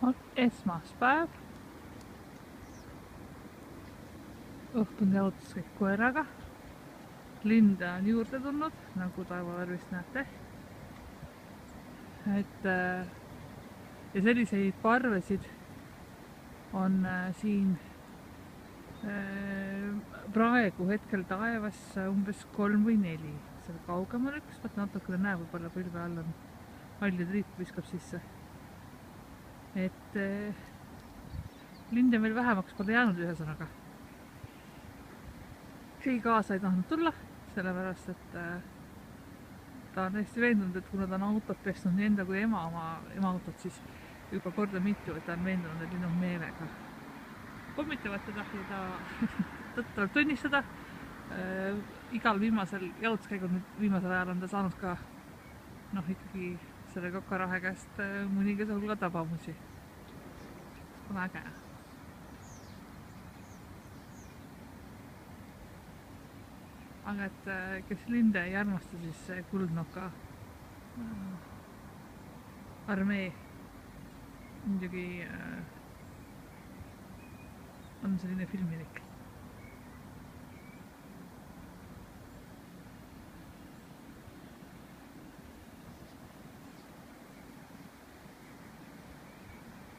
on esmaspäev. Õhtune jalutus kõik koeraga. Linde on juurde tulnud, nagu taevavarvist näete. Ja selliseid parvesid on siin praegu hetkel taevas umbes 3 või 4. Seal kaugemal üks, vaat natukene näeb, võib-olla pilve all on hallid riip viskab sisse. Linde meil vähemaks pole jäänud ühesõnaga. Keegi kaasa ei tahtnud tulla, sellepärast et ta on hästi veendunud, et kuna ta on autot pesnud nii enda kui ema autot, siis juba korda mitu, et ta on veendunud, et linnud meelega pommitavad teda ja ta tuleb tunnistada. Igal viimasel jalutuskäigul viimasel ajal on ta saanud ka ikkagi selle kokarahe käest mõningase hulga tabamusi. On äge. Aga et kes linde ei armasta, siis Kuldnoka armee muidugi on selline filmilik.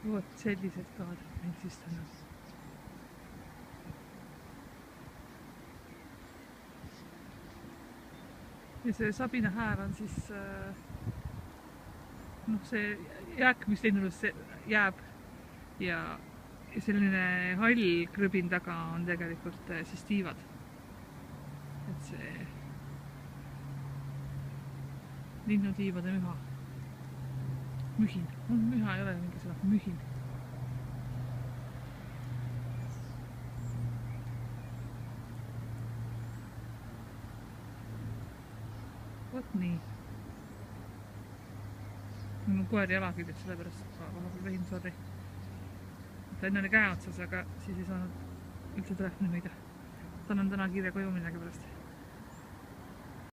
Vot sellised kaadrid meil siis täna. Ja see sabina hääl on siis see jääk, mis linnulust jääb ja selline hall krõbin taga on tegelikult siis tiivad. Et see linnutiivade müha. Mühin. Müha ei ole mingi sõna. Mühin. Vot nii. Mul on koer jalaküljes, sellepärast vahepeal vehin, sorry. Enne oli käe otsas, aga siis ei saanud üldse telefoni hoida. Tal on täna kiire koju minegi pärast.